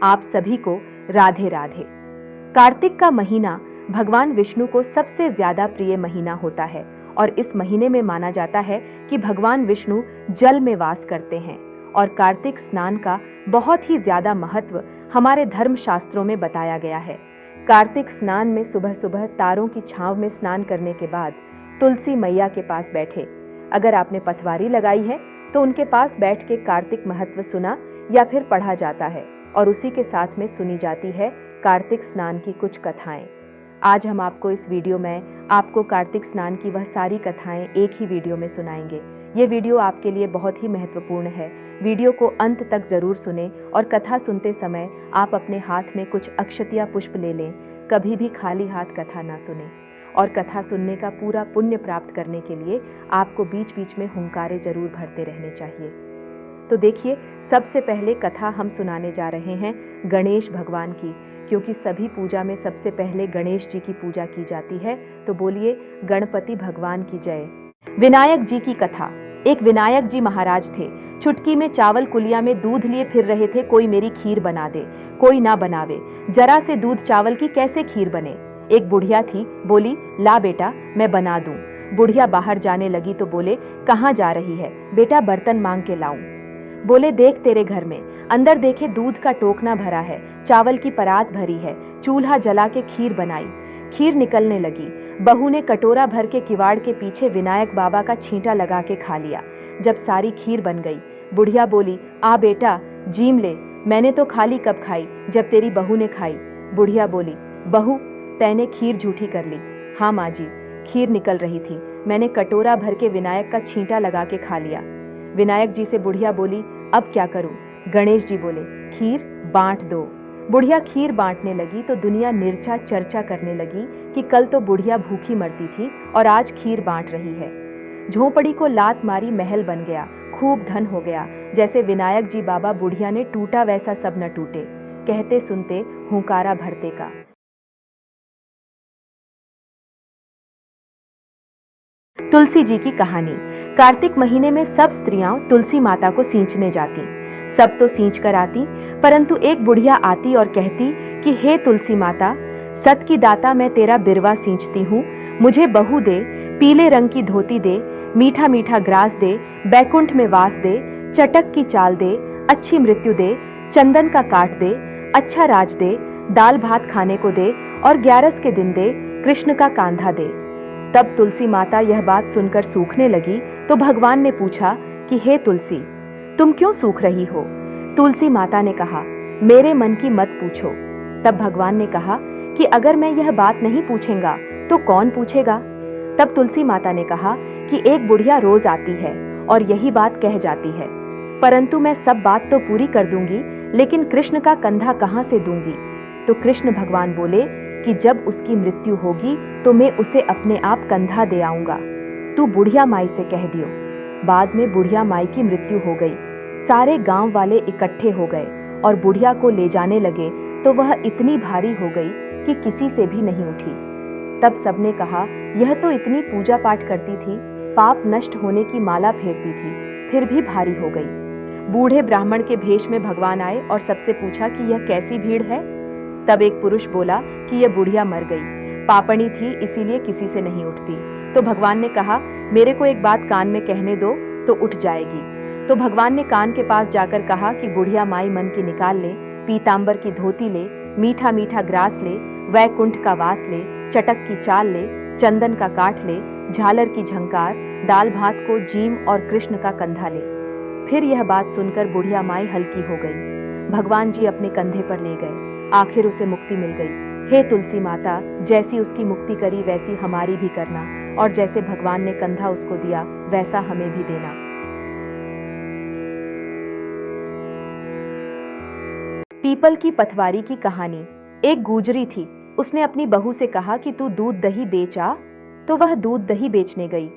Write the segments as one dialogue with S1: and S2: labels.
S1: आप सभी को राधे राधे। कार्तिक का महीना भगवान विष्णु को सबसे ज्यादा प्रिय महीना होता है और इस महीने में माना जाता है कि भगवान विष्णु जल में वास करते हैं और कार्तिक स्नान का बहुत ही ज्यादा महत्व हमारे धर्म शास्त्रों में बताया गया है। कार्तिक स्नान में सुबह सुबह तारों की छांव में स्नान करने के बाद तुलसी मैया के पास बैठे। अगर आपने पथवारी लगाई है तो उनके पास बैठ के कार्तिक महत्व सुना या फिर पढ़ा जाता है और उसी के साथ में सुनी जाती है कार्तिक स्नान की कुछ कथाएं। आज हम आपको इस वीडियो में आपको कार्तिक स्नान की वह सारी कथाएं एक ही वीडियो में सुनाएंगे। ये वीडियो आपके लिए बहुत ही महत्वपूर्ण है। वीडियो को अंत तक जरूर सुने और कथा सुनते समय आप अपने हाथ में कुछ अक्षत या पुष्प ले लें। कभी भी खाली हाथ कथा ना सुने और कथा सुनने का पूरा पुण्य प्राप्त करने के लिए आपको बीच बीच में हुंकारे जरूर भरते रहने चाहिए। तो देखिए, सबसे पहले कथा हम सुनाने जा रहे हैं गणेश भगवान की, क्योंकि सभी पूजा में सबसे पहले गणेश जी की पूजा की जाती है। तो बोलिए गणपति भगवान की जय। विनायक जी की कथा। एक विनायक जी महाराज थे। चुटकी में चावल कुलिया में दूध लिए फिर रहे थे, कोई मेरी खीर बना दे, कोई ना बनावे, जरा से दूध चावल की कैसे खीर बने। एक बुढ़िया थी, बोली ला बेटा मैं बना दूं। बुढ़िया बाहर जाने लगी तो बोले कहाँ जा रही है बेटा, बर्तन मांग के लाऊं। बोले देख तेरे घर में। अंदर देखे दूध का टोकना भरा है, चावल की परात भरी है, चूल्हा जला के खीर बनाई। खीर निकलने लगी। बहू ने कटोरा भर के किवाड़ के पीछे विनायक बाबा का छींटा लगा के खा लिया। जब सारी खीर बन गई, बुढ़िया बोली आ बेटा जीम ले, मैंने तो खाली कब खाई जब तेरी बहू ने खाई। बुढ़िया बोली बहू तैने खीर झूठी कर ली। हाँ माँ जी, खीर निकल रही थी, मैंने कटोरा भर के विनायक का छींटा लगा के खा लिया। विनायक जी से बुढ़िया बोली अब क्या करूं। गणेश जी बोले खीर बांट दो। बुढ़िया खीर बांटने लगी तो दुनिया निर्चा चर्चा करने लगी कि कल तो बुढ़िया भूखी मरती थी और आज खीर बांट रही है। झोपड़ी को लात मारी महल बन गया, खूब धन हो गया। जैसे विनायक जी बाबा बुढ़िया ने टूटा वैसा सब न टूटे, कहते सुनते हुंकारा भरते का। तुलसी जी की कहानी। कार्तिक महीने में सब स्त्रियां तुलसी माता को सींचने जाती। सब तो सींच कर आती, परंतु एक बुढ़िया आती और कहती कि हे तुलसी माता, सत की दाता मैं तेरा बिरवा सींचती हूँ, मुझे बहू दे, पीले रंग की धोती दे, मीठा मीठा ग्रास दे, बैकुंठ में वास दे, चटक की चाल दे, अच्छी मृत्यु दे, चंदन का काट दे, अच्छा राज दे, दाल भात खाने को दे और 11 के दिन दे, कृष्ण का कांधा दे। तब तुलसी माता यह बात सुनकर सूखने लगी तो भगवान ने पूछा कि हे तुलसी, तुम क्यों सूख रही हो। तुलसी माता ने कहा मेरे मन की मत पूछो। तब भगवान ने कहा कि अगर मैं यह बात नहीं पूछेगा तो कौन पूछेगा। तब तुलसी माता ने कहा कि एक बुढ़िया रोज आती है और यही बात कह जाती है, परंतु मैं सब बात तो पूरी कर दूंगी, लेकिन कृष्ण का कंधा कहां से दूंगी। तो कृष्ण भगवान बोले कि जब उसकी मृत्यु होगी तो मैं उसे अपने आप कंधा दे आऊंगा, तू बुढ़िया माई से कह दियो। बाद में बुढ़िया माई की मृत्यु हो गई। सारे गांव वाले इकट्ठे हो गए और बुढ़िया को ले जाने लगे तो वह इतनी भारी हो गई कि किसी से भी नहीं उठी। तब सबने कहा यह तो इतनी पूजा पाठ करती थी, पाप नष्ट होने की माला फेरती थी, फिर भी भारी हो गई। बूढ़े ब्राह्मण के भेष में भगवान आए और सबसे पूछा कि यह कैसी भीड़ है। तब एक पुरुष बोला कि यह बुढ़िया मर गई, पापणी थी इसीलिए किसी से नहीं उठती। तो भगवान ने कहा मेरे को एक बात कान में कहने दो तो उठ जाएगी। तो भगवान ने कान के पास जाकर कहा कि बुढ़िया माई मन की निकाल ले, पीतांबर की धोती ले, मीठा मीठा ग्रास ले, वैकुंठ का वास ले, चटक की चाल ले, चंदन का काट ले, झालर की झंकार, दाल भात को जीम और कृष्ण का कंधा ले। फिर यह बात सुनकर बुढ़िया माई हल्की हो गई। भगवान जी अपने कंधे पर ले गए, आखिर उसे मुक्ति मिल गई। हे तुलसी माता, जैसी उसकी मुक्ति करी वैसी हमारी भी करना, और जैसे भगवान ने कंधा उसको दिया वैसा हमें भी देना। पीपल की पथवारी की कहानी। एक गुजरी थी, उसने अपनी बहू से कहा कि तू दूध दही बेच आ। तो वह दूध दही बेचने गई।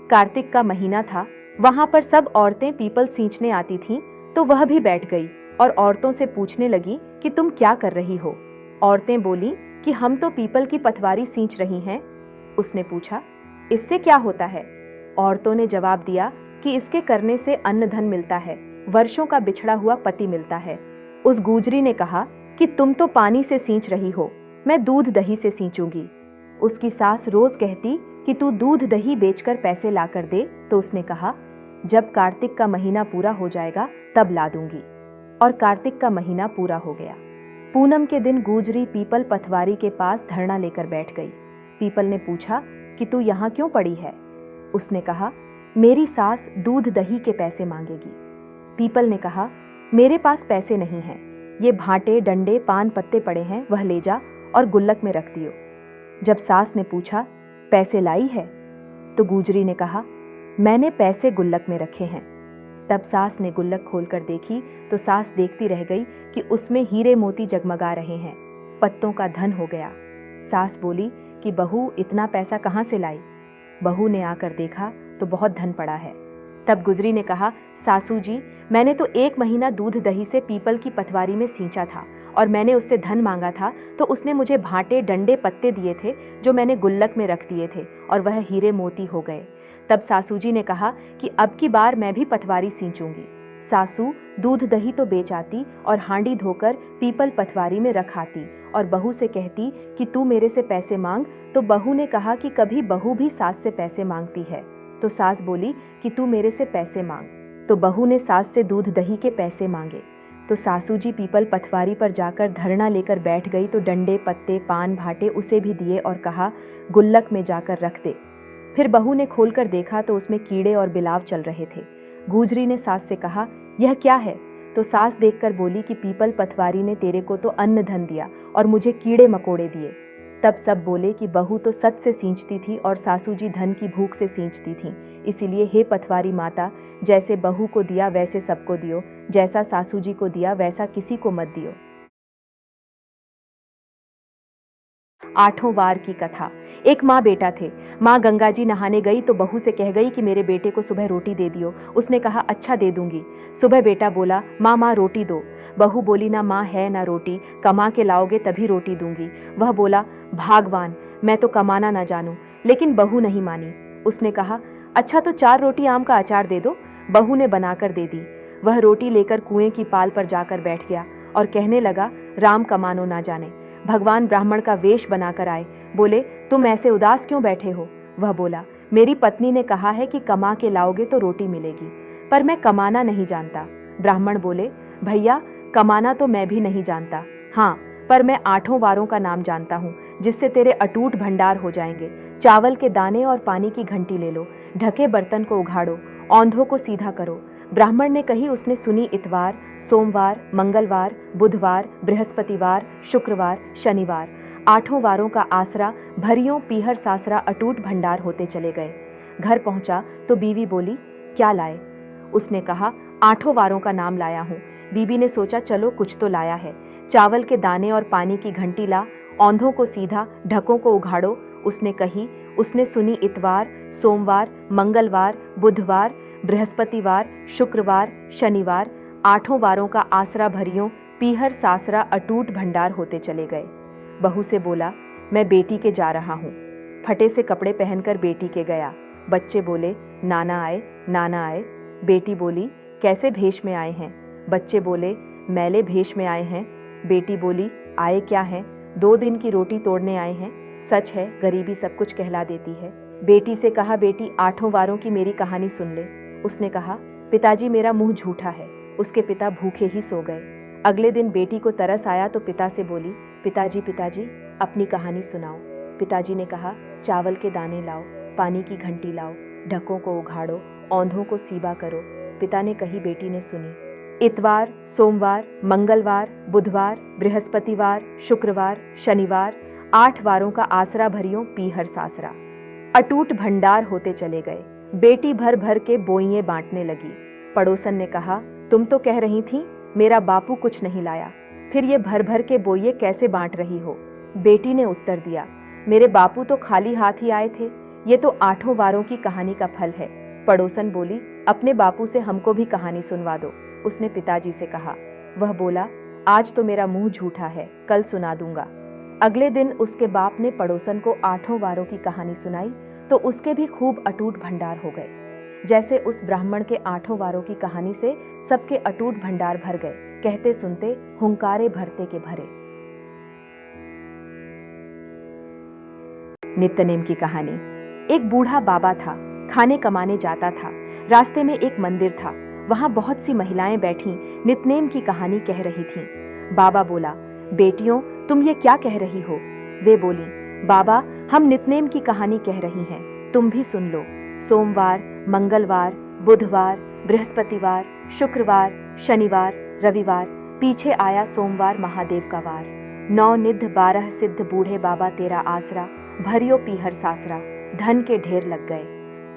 S1: कार्तिक का महीना था, वहां पर सब औरतें पीपल सींचने आती थीं, तो वह भी बैठ गई और औरतों से पूछने लगी कि तुम क्या कर रही हो। औरतें बोली कि हम तो पीपल की पथवारी सींच रही हैं। उसने पूछा इससे क्या होता है। औरतों ने जवाब दिया कि इसके करने से अन्न धन मिलता है, वर्षों का बिछड़ा हुआ पति मिलता है। उस गुजरी ने कहा कि तुम तो पानी से सींच रही हो, मैं दूध दही से सींचूंगी। उसकी सास रोज कहती कि तू दूध दही बेचकर पैसे लाकर दे, तो उसने कहा जब कार्तिक का महीना पूरा हो जाएगा तब ला दूंगी। और कार्तिक का महीना पूरा हो गया। पूनम के दिन गुजरी पीपल पथवारी के पास धरना लेकर बैठ गई। पीपल ने पूछा कि तू यहाँ क्यों पड़ी है? उसने कहा मेरी सास दूध दही के पैसे मांगेगी। पीपल ने कहा मेरे पास पैसे नहीं हैं, ये भांटे डंडे पान पत्ते पड़े हैं, वह ले जा और गुल्लक में रख दियो। जब सास ने पूछा पैसे लाई है? तो गुजरी ने कहा मैंने पैसे गुल्लक में रखे हैं। तब सास ने गुल्लक खोलकर देखी तो सास देखती रह गई कि उसमें हीरे मोती जगमगा रहे हैं, पत्तों का धन हो गया। सास बोली कि बहू इतना पैसा कहाँ से लाई? बहू ने आकर देखा तो बहुत धन पड़ा है। तब गुजरी ने कहा सासू जी, मैंने तो 1 महीना दूध दही से पीपल की पथवारी में सींचा था और मैंने उससे धन मांगा था तो उसने मुझे भांटे डंडे पत्ते दिए थे जो मैंने गुल्लक में रख दिए थे और वह हीरे मोती हो गए। तब सासू जी ने कहा कि अब की बार मैं भी पथवारी सींचूंगी। सासू दूध दही तो बेच आती और हांडी धोकर पीपल पथवारी में रख आती और बहू से कहती कि तू मेरे से पैसे मांग। तो बहू ने कहा कि कभी बहू भी सास से पैसे मांगती है। तो सास बोली कि तू मेरे से पैसे मांग। तो बहू ने सास से दूध दही के पैसे मांगे। तो सासू जी पीपल पथवारी पर जाकर धरना लेकर बैठ गई तो डंडे पत्ते पान भाटे उसे भी दिए और कहा गुल्लक में जाकर रख दे। फिर बहू ने खोलकर देखा तो उसमें कीड़े और बिलाव चल रहे थे। गुजरी ने सास से कहा यह क्या है? तो सास देखकर बोली कि पीपल पथवारी ने तेरे को तो अन्न धन दिया और मुझे कीड़े मकोड़े दिए। तब सब बोले कि बहू तो सच से सींचती थी और सासू जी धन की भूख से सींचती थीं, इसीलिए हे पथवारी माता, जैसे बहू को दिया वैसे सबको दियो, जैसा सासू जी को दिया वैसा किसी को मत दियो। 8वां वार की कथा। एक माँ बेटा थे। माँ गंगा जी नहाने गई तो बहू से कह गई कि मेरे बेटे को सुबह रोटी दे दियो। उसने कहा अच्छा दे दूंगी। सुबह बेटा बोला माँ रोटी दो। बहू बोली ना माँ है ना रोटी, कमा के लाओगे तभी रोटी दूंगी। वह बोला भागवान, मैं तो कमाना ना जानूं। लेकिन बहू नहीं मानी। उसने कहा अच्छा तो 4 रोटी आम का अचार दे दो। बहू ने बनाकर दे दी। वह रोटी लेकर कुएं की पाल पर जाकर बैठ गया और कहने लगा राम कमानो ना जाने। भगवान ब्राह्मण का वेश बनाकर आए। बोले तुम ऐसे उदास क्यों बैठे हो? वह बोला मेरी पत्नी ने कहा है कि कमा के लाओगे तो रोटी मिलेगी, पर मैं कमाना नहीं जानता। ब्राह्मण बोले भैया कमाना तो मैं भी नहीं जानता, हाँ पर मैं 8 वारों का नाम जानता हूँ जिससे तेरे अटूट भंडार हो जाएंगे। चावल के दाने और पानी की घंटी ले लो, ढके बर्तन को उघाड़ो, औंधों को सीधा करो। ब्राह्मण ने कही उसने सुनी। इतवार, सोमवार, मंगलवार, बुधवार, बृहस्पतिवार, शुक्रवार, शनिवार 8 वारों का आसरा भरियों पीहर सासरा अटूट भंडार होते चले गए। घर पहुंचा तो बीवी बोली क्या लाए? उसने कहा 8 वारों का नाम लाया हूँ। बीबी ने सोचा चलो कुछ तो लाया है। चावल के दाने और पानी की घंटी ला, औंधों को सीधा, ढकों को उघाड़ो। उसने कही उसने सुनी। इतवार, सोमवार, मंगलवार, बुधवार, बृहस्पतिवार, शुक्रवार, शनिवार 8 वारों का आसरा भरियों पीहर सासरा अटूट भंडार होते चले गए। बहू से बोला मैं बेटी के जा रहा हूँ। फटे से कपड़े पहनकर बेटी के गया। बच्चे बोले नाना आए, नाना आए। बेटी बोली कैसे भेष में आए हैं? बच्चे बोले मैले भेष में आए हैं। बेटी बोली आए क्या हैं? 2 दिन की रोटी तोड़ने आए हैं। सच है गरीबी सब कुछ कहला देती है। बेटी से कहा बेटी 8 वारों की मेरी कहानी सुन ले। उसने कहा पिताजी मेरा मुंह झूठा है। उसके पिता भूखे ही सो गए। अगले दिन बेटी को तरस आया तो पिता से बोली पिताजी पिताजी अपनी कहानी सुनाओ। पिताजी ने कहा चावल के दाने लाओ, पानी की घंटी लाओ, ढकों को उघाड़ो, औंधों को सीबा करो। पिता ने कही बेटी ने सुनी। इतवार, सोमवार, मंगलवार, बुधवार, बृहस्पतिवार, शुक्रवार, शनिवार 8 वारों का आसरा भरियों पीहर सासरा अटूट भंडार होते चले गए। बेटी भर भर के बोइये बांटने लगी। पड़ोसन ने कहा तुम तो कह रही थी मेरा बापू कुछ नहीं लाया, फिर ये भर भर के बोइये कैसे बांट रही हो? बेटी ने उत्तर दिया मेरे बापू तो खाली हाथ ही आए थे, ये तो 8 वारों की कहानी का फल है। पड़ोसन बोली अपने बापू से हमको भी कहानी सुनवा दो। उसने पिताजी से कहा। वह बोला आज तो मेरा मुंह झूठा है, कल सुना दूंगा। अगले दिन उसके बाप ने पड़ोसन को 8 वारों की कहानी सुनाई तो उसके भी खूब अटूट भंडार हो गए। जैसे उस ब्राह्मण के 8 वारों की कहानी से सबके अटूट भंडार भर गए। कहते सुनते हुंकारे भरते के भरे। नित्यनेम की कहानी। एक बूढ़ा बाबा था, खाने कमाने जाता था। रास्ते में एक मंदिर था, वहां बहुत सी महिलाएं बैठी नित्यनेम की कहानी कह रही थीं। बाबा बोला, बेटियों तुम ये क्या कह रही हो? वे बोली, बाबा हम नित्यनेम की कहानी कह रही हैं, तुम भी सुन लो। सोमवार, मंगलवार, बुधवार, बृहस्पतिवार, शुक्रवार, शनिवार, रविवार, पीछे आया सोमवार महादेव का वार। 9 निध 12 सिद्ध बूढ़े बाबा तेरा आसरा, भरियो पीहर सासरा, धन के ढेर लग गए।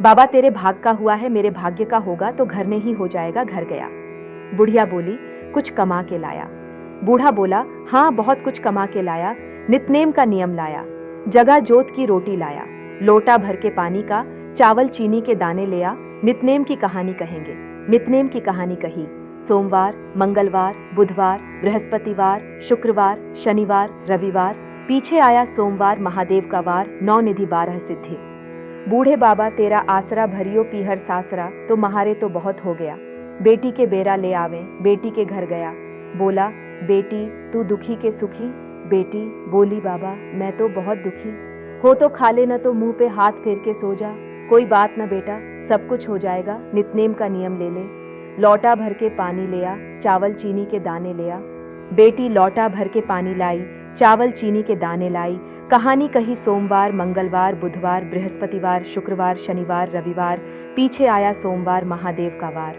S1: बाबा तेरे भाग का हुआ है, मेरे भाग्य का होगा तो घर नहीं हो जाएगा। घर गया। बुढ़िया बोली, कुछ कमा के लाया? बूढ़ा बोला, हाँ बहुत कुछ कमा के लाया। नित्यनेम का नियम लाया, जगह जोत की रोटी लाया, लोटा भर के पानी का, चावल चीनी के दाने लिया। नित्यनेम की कहानी कहेंगे। नित्यनेम की कहानी कही। सोमवार, मंगलवार, बुधवार, बृहस्पतिवार, शुक्रवार, शनिवार, रविवार, पीछे आया सोमवार महादेव का वार। 9 निधि 12 सिद्धि। बूढ़े बाबा तेरा आसरा, भरियो पीहर सासरा, तो महारे तो बहुत हो गया। बेटी के बेरा ले आवे, बेटी के घर गया। बोला, बेटी तू दुखी के सुखी? बेटी बोली, बाबा मैं तो बहुत दुखी। हो तो खा ले, न तो मुंह पे हाथ फेर के सो जा। कोई बात न बेटा, सब कुछ हो जाएगा। नित्यनेम का नियम ले ले। लौटा भर के पानी लिया, चावल चीनी के दाने लिया। बेटी लौटा भर के पानी लाई, चावल चीनी के दाने लाई। कहानी कही सोमवार, मंगलवार, बुधवार, बृहस्पतिवार, शुक्रवार, शनिवार, रविवार, पीछे आया सोमवार महादेव का वार।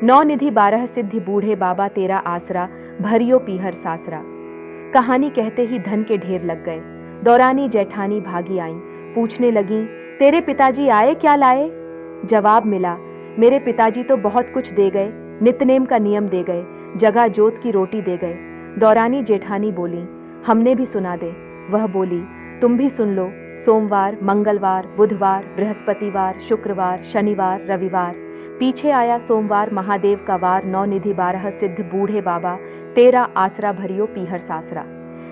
S1: 9 निधि 12 सिद्धि बूढ़े बाबा तेरा आसरा, भरियो पीहर सासरा। कहानी कहते ही धन के ढेर लग गए। दौरानी जेठानी भागी आई, पूछने लगी, तेरे पिताजी आए क्या लाए? जवाब मिला, मेरे पिताजी तो बहुत कुछ दे गए, नित्यनेम का नियम दे गए, जगह जोत की रोटी दे गए। दौरानी जेठानी बोली, हमने भी सुना दे। वह बोली, तुम भी सुन लो। सोमवार, मंगलवार, बुधवार, बृहस्पतिवार, शुक्रवार, शनिवार, रविवार, पीछे आया सोमवार महादेव का वार। 9 निधि 12 सिद्ध बूढ़े बाबा तेरा आसरा, भरियो पीहर सासरा।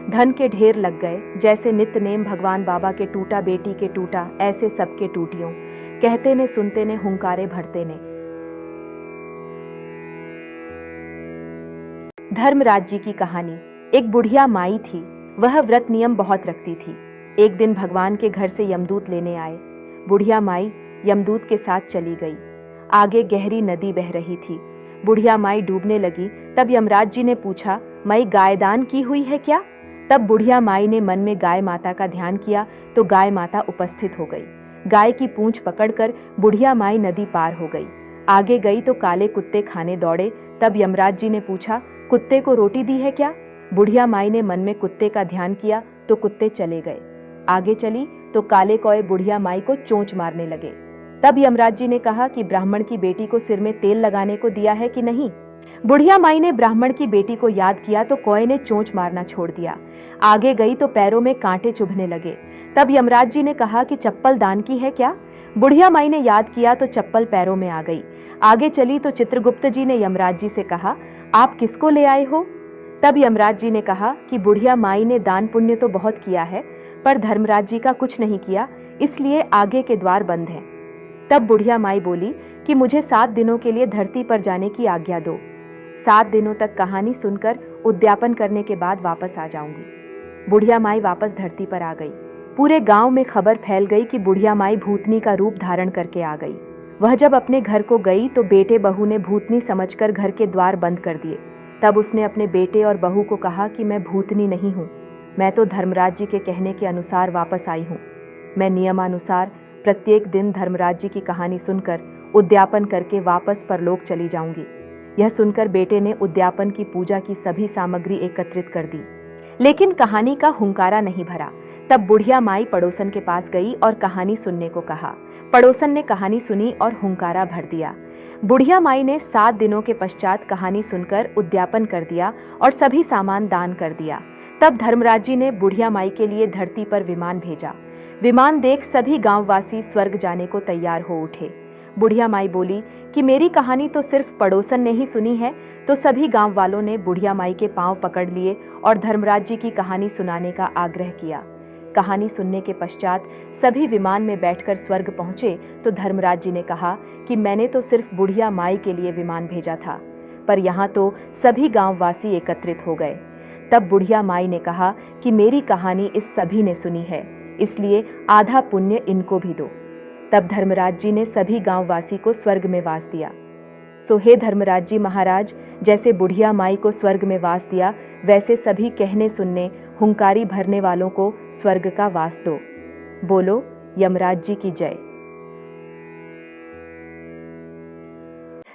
S1: धन के ढेर लग गए, जैसे नित्यनेम भगवान बाबा के टूटा, बेटी के टूटा, ऐसे सबके टूटियों। कहते ने सुनते ने हुंकारे भरते ने। धर्मराज जी की कहानी। एक बुढ़िया माई थी, वह व्रत नियम बहुत रखती थी। एक दिन भगवान के घर से यमदूत लेने आए। बुढ़िया माई यमदूत के साथ चली गई। आगे गहरी नदी बह रही थी। बुढ़िया माई डूबने लगी। तब यमराज जी ने पूछा, माई गाय दान की हुई है क्या? तब बुढ़िया माई ने मन में गाय माता का ध्यान किया तो गाय माता उपस्थित हो गई। गाय की पूंछ पकड़कर बुढ़िया माई नदी पार हो गई। आगे गई तो काले कुत्ते खाने दौड़े। तब यमराज जी ने पूछा, कुत्ते को रोटी दी है क्या? बुढ़िया माई ने मन में कुत्ते का ध्यान किया तो कुत्ते चले गए। आगे चली तो काले कौए बुढ़िया माई को चोंच मारने लगे। तब यमराज जी ने कहा कि ब्राह्मण की बेटी को सिर में तेल लगाने को दिया है कि नहीं? बुढ़िया माई ने ब्राह्मण की बेटी को याद किया तो कौए ने चोंच मारना छोड़ दिया। आगे गई तो पैरों में कांटे चुभने लगे। तब यमराज जी ने कहा कि चप्पल दान की है क्या? बुढ़िया माई ने याद किया तो चप्पल पैरों में आ गई। आगे चली तो चित्रगुप्त जी ने यमराज जी से कहा, आप किसको ले आए हो? तब यमराज जी ने कहा कि बुढ़िया माई ने दान पुण्य तो बहुत किया है, पर धर्मराज जी का कुछ नहीं किया, इसलिए आगे के द्वार बंद हैं। तब बुढ़िया माई बोली कि मुझे 7 दिनों के लिए धरती पर जाने की आज्ञा दो। 7 दिनों तक कहानी सुनकर उद्यापन करने के बाद वापस आ जाऊंगी। बुढ़िया माई वापस धरती पर आ गई। पूरे गांव में खबर फैल गई कि बुढ़िया माई भूतनी का रूप धारण करके आ गई। वह जब अपने घर को गई तो बेटे बहू ने भूतनी समझकर घर के द्वार बंद कर दिए। तब उसने अपने बेटे और बहू को कहा कि मैं भूतनी नहीं हूँ, मैं तो धर्मराज जी के कहने के अनुसार वापस आई हूँ। मैं नियमानुसार प्रत्येक दिन धर्मराज जी की कहानी सुनकर उद्यापन करके वापस परलोक चली जाऊंगी। यह सुनकर बेटे ने उद्यापन की पूजा की सभी सामग्री एकत्रित कर दी, लेकिन कहानी का हुंकारा नहीं भरा। तब बुढ़िया माई पड़ोसन के पास गई और कहानी सुनने को कहा। पड़ोसन ने कहानी सुनी और हुंकारा भर दिया। बुढ़िया माई ने 7 दिनों के पश्चात कहानी सुनकर उद्यापन कर दिया और सभी सामान दान कर दिया। तब धर्मराज जी ने बुढ़िया माई के लिए धरती पर विमान भेजा। विमान देख सभी गांववासी स्वर्ग जाने को तैयार हो उठे। बुढ़िया माई बोली कि मेरी कहानी तो सिर्फ पड़ोसन ने ही सुनी है, तो सभी गांव वालों ने बुढ़िया माई के पांव पकड़ लिए और धर्मराज जी की कहानी सुनाने का आग्रह किया। कहानी सुनने के पश्चात सभी विमान में बैठकर स्वर्ग पहुंचे तो धर्मराज जी ने कहा कि मैंने तो सिर्फ बुढ़िया माई के लिए विमान भेजा था, पर यहाँ तो सभी गांववासी एकत्रित हो गए। तब बुढ़िया माई ने कहा कि मेरी कहानी इस सभी ने सुनी है, इसलिए आधा पुण्य इनको भी दो। तब धर्मराज जी ने सभी गांववासी को स्वर्ग में वास दिया। सो हे धर्मराज जी महाराज, जैसे बुढ़िया माई को स्वर्ग में वास दिया, वैसे सभी कहने सुनने हुंकारी भरने वालों को स्वर्ग का वास दो। बोलो यमराज जी की जय।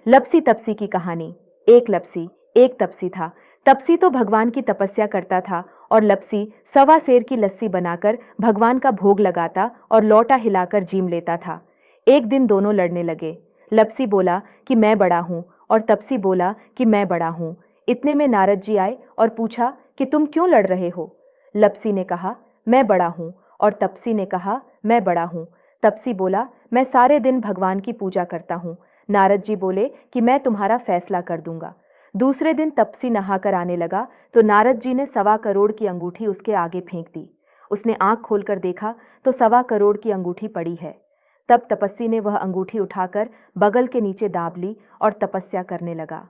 S1: लपसी तपसी की कहानी। एक लपसी एक तपसी था। तपसी तो भगवान की तपस्या करता था और लपसी सवा सेर की लस्सी बनाकर भगवान का भोग लगाता और लौटा हिलाकर जीम लेता था। एक दिन दोनों लड़ने लगे। लपसी बोला कि मैं बड़ा हूं और तपसी बोला कि मैं बड़ा हूं। इतने में नारद जी आए और पूछा कि तुम क्यों लड़ रहे हो। लपसी ने कहा मैं बड़ा हूं और तपसी ने कहा मैं बड़ा हूं। तपसी बोला मैं सारे दिन भगवान की पूजा करता हूं। नारद जी बोले कि मैं तुम्हारा फैसला कर दूंगा। दूसरे दिन तपसी नहाकर आने लगा तो नारद जी ने 1.25 करोड़ की अंगूठी उसके आगे फेंक दी। उसने आंख खोलकर देखा तो 1.25 करोड़ की अंगूठी पड़ी है। तब तपस्वी ने वह अंगूठी उठाकर बगल के नीचे दाब ली और तपस्या करने लगा।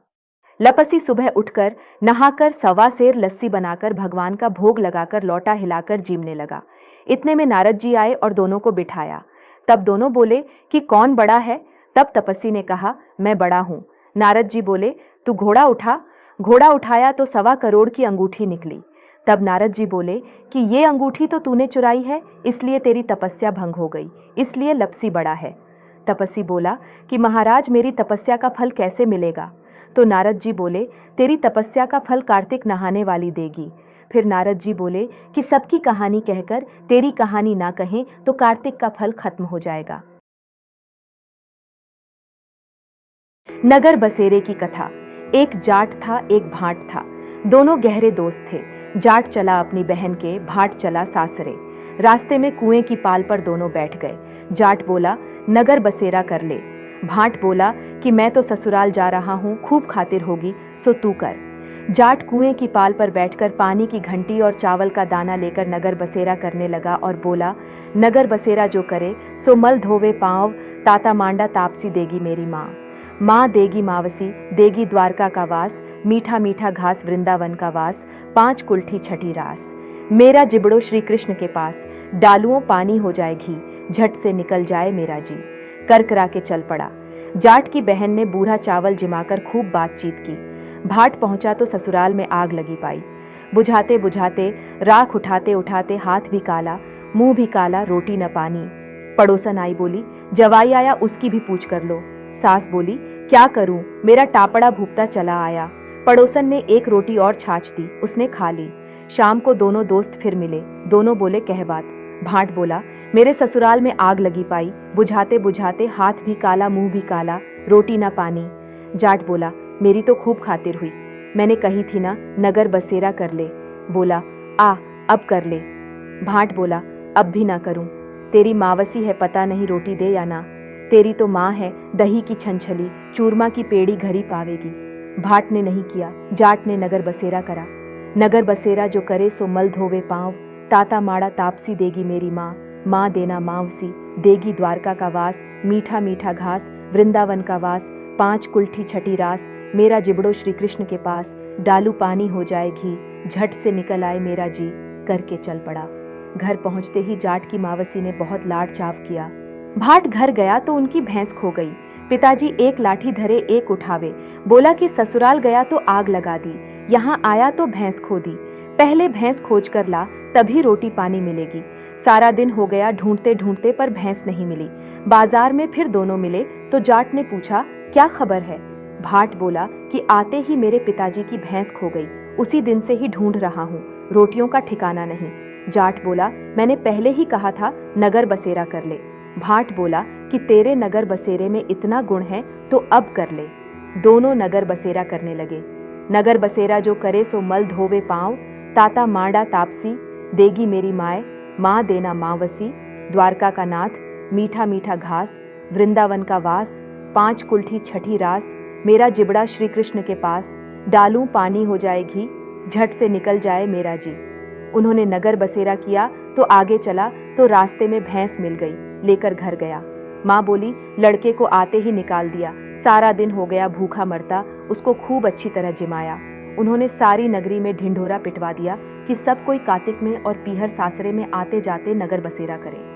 S1: लपसी सुबह उठकर नहाकर 1.25 सेर लस्सी बनाकर भगवान का भोग लगाकर लौटा हिलाकर जीमने लगा। इतने में नारद जी आए और दोनों को बिठाया। तब दोनों बोले कि कौन बड़ा है। तब तपस्वी ने कहा मैं बड़ा हूं। नारद जी बोले तू घोड़ा उठा। घोड़ा उठाया तो 1.25 करोड़ की अंगूठी निकली। तब नारद जी बोले कि ये अंगूठी तो तूने चुराई है, इसलिए तेरी तपस्या भंग हो गई, इसलिए लपसी बड़ा है। तपस्वी बोला कि महाराज मेरी तपस्या का फल कैसे मिलेगा। तो नारद जी बोले तेरी तपस्या का फल कार्तिक नहाने वाली देगी। फिर नारद जी बोले कि सबकी कहानी कहकर तेरी कहानी ना कहें तो कार्तिक का फल खत्म हो जाएगा। नगर बसेरे की कथा। एक जाट था, एक भाट था। दोनों गहरे दोस्त थे। जाट चला अपनी बहन के, भाट चला सासरे। रास्ते में कुएं की पाल पर दोनों बैठ गए। जाट बोला नगर बसेरा कर ले। भाट बोला कि मैं तो ससुराल जा रहा हूं, खूब खातिर होगी, सो तू कर। जाट कुएं की पाल पर बैठकर पानी की घंटी और चावल का दाना लेकर नगर बसेरा करने लगा और बोला नगर बसेरा जो करे सो मल धोवे पांव, ताता मांडा तापसी देगी मेरी माँ। माँ देगी मावसी, देगी द्वारका का वास, मीठा मीठा घास वृंदावन का वास, 5 कुल्ठी छठी रास। मेरा जिबड़ो श्री कृष्ण के पास, डालुओं पानी हो जाए घी, झट से निकल जाए मेरा जी। कर करा के चल पड़ा। जाट की बहन ने बूढ़ा चावल जिमाकर खूब बातचीत की। भाट पहुंचा तो ससुराल में आग लगी पाई। बुझाते बुझाते, राख उठाते उठाते हाथ भी काला, मुंह भी काला, रोटी न पानी। पड़ोसन आई बोली जवाई आया, उसकी भी पूछ कर लो। सास बोली क्या करूं, मेरा टापड़ा भूपता चला आया। पड़ोसन ने 1 रोटी और छाछ दी, उसने खा ली। शाम को दोनों दोस्त फिर मिले। दोनों बोले कह बात। भाट बोला मेरे ससुराल में आग लगी पाई, बुझाते बुझाते हाथ भी काला, मुंह भी काला, रोटी ना पानी। जाट बोला मेरी तो खूब खातिर हुई, मैंने कही थी ना नगर बसेरा कर ले। बोला आ अब कर ले। भाट बोला अब भी ना करूं, तेरी मावसी है, पता नहीं रोटी दे या ना। तेरी तो माँ है, दही की छनछली, चूरमा की पेड़ी घरी पावेगी। भाट ने नहीं किया, जाट ने नगर बसेरा करा। नगर बसेरा जो करे सो मल धोवे पांव, ताता माड़ा तापसी देगी मेरी माँ। माँ देना मावसी, देगी द्वारका का वास, मीठा मीठा घास वृंदावन का वास, 5 कुल्ठी छठी रास। मेरा जिबड़ो श्री कृष्ण के पास, डालू पानी हो जाए घी, झट से निकल आए मेरा जी। करके चल पड़ा। घर पहुंचते ही जाट की मावसी ने बहुत लाड चाव किया। भाट घर गया तो उनकी भैंस खो गई। पिताजी 1 लाठी धरे 1 उठावे, बोला कि ससुराल गया तो आग लगा दी, यहाँ आया तो भैंस खो दी। पहले भैंस खोज कर ला, तभी रोटी पानी मिलेगी। सारा दिन हो गया ढूंढते ढूंढते, पर भैंस नहीं मिली। बाजार में फिर दोनों मिले तो जाट ने पूछा क्या खबर है। भाट बोला कि आते ही मेरे पिताजी की भैंस खो गई, उसी दिन से ही ढूंढ रहा हूँ, रोटियों का ठिकाना नहीं। जाट बोला मैंने पहले ही कहा था नगर बसेरा कर ले। भाट बोला कि तेरे नगर बसेरे में इतना गुण है तो अब कर ले। दोनों नगर बसेरा करने लगे। नगर बसेरा जो करे सो मल धोवे पांव, ताता मांडा तापसी देगी मेरी माए। माँ देना मावसी, द्वारका का नाथ, मीठा मीठा घास वृंदावन का वास, 5 कुल्ठी छठी रास। मेरा जिबड़ा श्री कृष्ण के पास, डालूं पानी हो जाए घी, झट से निकल जाए मेरा जी। उन्होंने नगर बसेरा किया तो आगे चला तो रास्ते में भैंस मिल गई, लेकर घर गया। माँ बोली, लड़के को आते ही निकाल दिया, सारा दिन हो गया भूखा मरता, उसको खूब अच्छी तरह जिमाया। उन्होंने सारी नगरी में ढिंढोरा पिटवा दिया कि सब कोई कार्तिक में और पीहर सासरे में आते जाते नगर बसेरा करे।